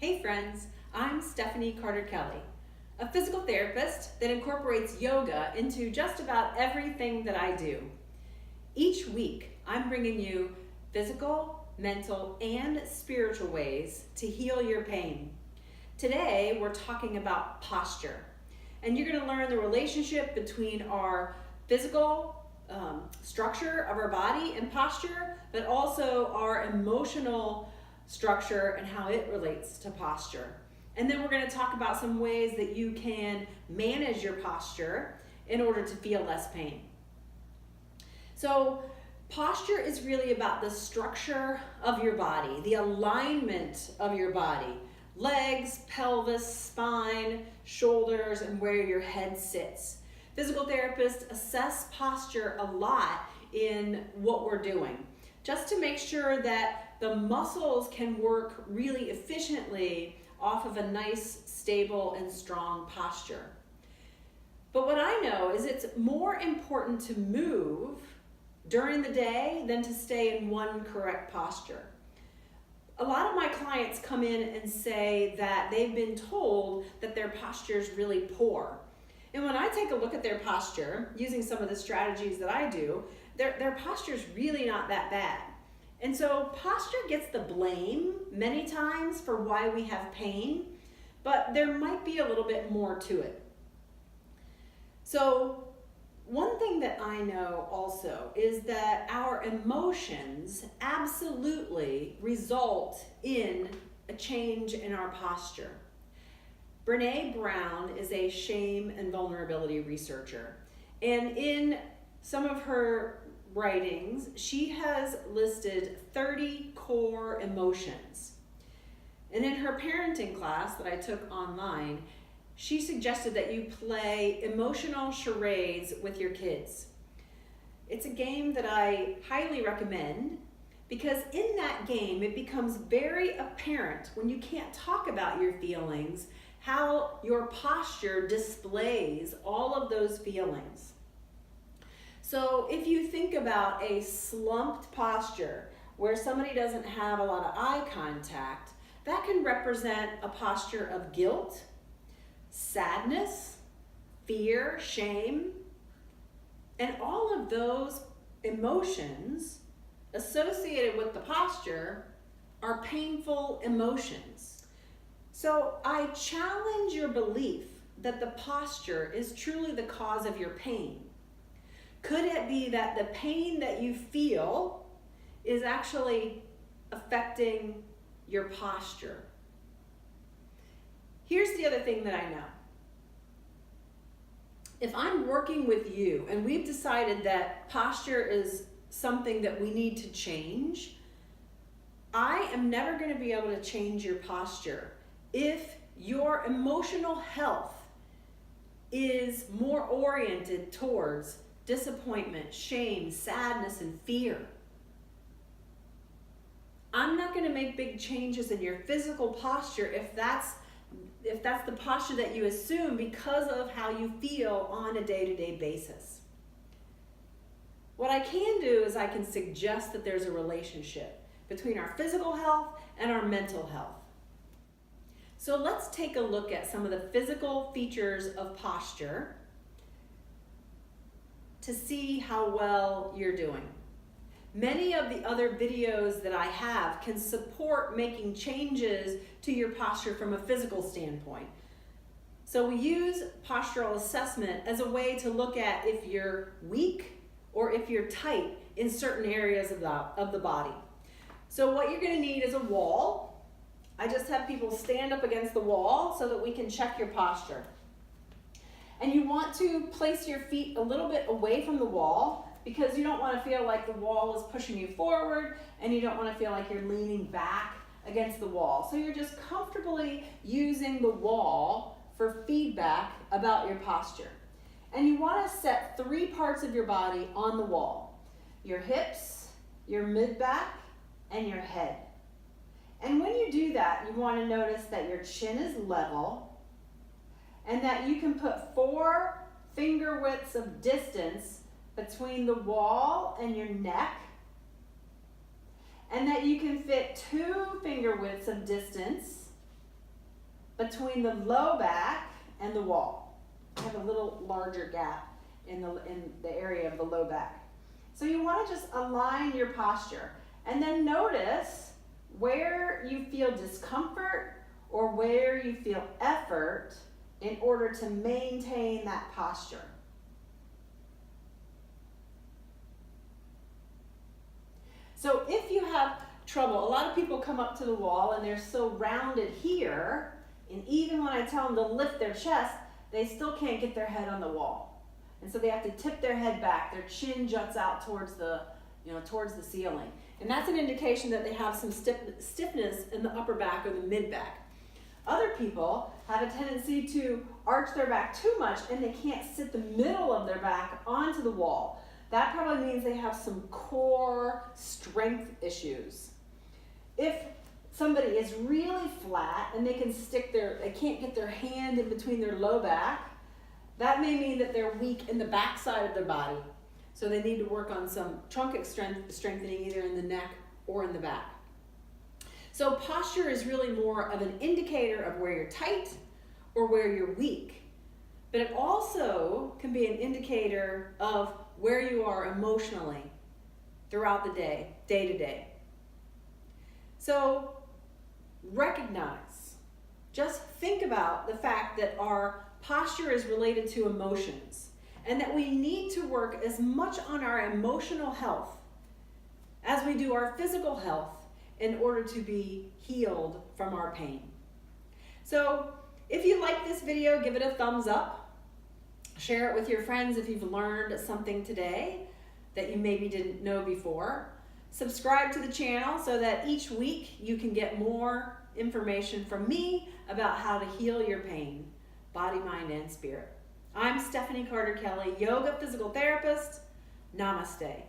Hey friends, I'm Stephanie Carter Kelly, a physical therapist that incorporates yoga into just about everything that I do. Each week, I'm bringing you physical, mental, and spiritual ways to heal your pain. Today, we're talking about posture, and you're going to learn the relationship between our physical structure of our body and posture, but also our emotional structure and how it relates to posture. And then we're going to talk about some ways that you can manage your posture in order to feel less pain. So posture is really about the structure of your body, the alignment of your body, legs, pelvis, spine, shoulders, and where your head sits. Physical therapists assess posture a lot in what we're doing, just to make sure that the muscles can work really efficiently off of a nice, stable, and strong posture. But what I know is it's more important to move during the day than to stay in one correct posture. A lot of my clients come in and say that they've been told that their posture is really poor. And when I take a look at their posture, using some of the strategies that I do, their posture is really not that bad. And so posture gets the blame many times for why we have pain, but there might be a little bit more to it. So one thing that I know also is that our emotions absolutely result in a change in our posture. Brené Brown is a shame and vulnerability researcher, and in some of her writings, she has listed 30 core emotions. And in her parenting class that I took online, she suggested that you play emotional charades with your kids. It's a game that I highly recommend because in that game, it becomes very apparent when you can't talk about your feelings, how your posture displays all of those feelings. So if you think about a slumped posture where somebody doesn't have a lot of eye contact, that can represent a posture of guilt, sadness, fear, shame, and all of those emotions associated with the posture are painful emotions. So I challenge your belief that the posture is truly the cause of your pain. Could it be that the pain that you feel is actually affecting your posture? Here's the other thing that I know. If I'm working with you and we've decided that posture is something that we need to change, I am never going to be able to change your posture if your emotional health is more oriented towards disappointment, shame, sadness, and fear. I'm not going to make big changes in your physical posture if that's the posture that you assume because of how you feel on a day-to-day basis. What I can do is I can suggest that there's a relationship between our physical health and our mental health. So let's take a look at some of the physical features of posture to see how well you're doing. Many of the other videos that I have can support making changes to your posture from a physical standpoint. So we use postural assessment as a way to look at if you're weak or if you're tight in certain areas of the body. So what you're going to need is a wall. I just have people stand up against the wall so that we can check your posture. And you want to place your feet a little bit away from the wall because you don't want to feel like the wall is pushing you forward and you don't want to feel like you're leaning back against the wall. So you're just comfortably using the wall for feedback about your posture. And you want to set 3 parts of your body on the wall: your hips, your mid-back, and your head. And when you do that, you want to notice that your chin is level and that you can put 4 finger widths of distance between the wall and your neck, and that you can fit 2 finger widths of distance between the low back and the wall. I have a little larger gap in the area of the low back. So you want to just align your posture and then notice where you feel discomfort or where you feel effort in order to maintain that posture. So if you have trouble, a lot of people come up to the wall and they're so rounded here, and even when I tell them to lift their chest, they still can't get their head on the wall. And so they have to tip their head back. Their chin juts out towards the ceiling. And that's an indication that they have some stiffness in the upper back or the mid back. Other people have a tendency to arch their back too much and they can't sit the middle of their back onto the wall. That probably means they have some core strength issues. If somebody is really flat and they can't get their hand in between their low back, that may mean that they're weak in the back side of their body. So they need to work on some trunk strengthening either in the neck or in the back. So posture is really more of an indicator of where you're tight or where you're weak. But it also can be an indicator of where you are emotionally throughout the day, day to day. So recognize, just think about the fact that our posture is related to emotions and that we need to work as much on our emotional health as we do our physical health in order to be healed from our pain. So if you like this video, give it a thumbs up. Share it with your friends if you've learned something today that you maybe didn't know before. Subscribe to the channel so that each week you can get more information from me about how to heal your pain, body, mind, and spirit. I'm Stephanie Carter Kelly, yoga physical therapist. Namaste.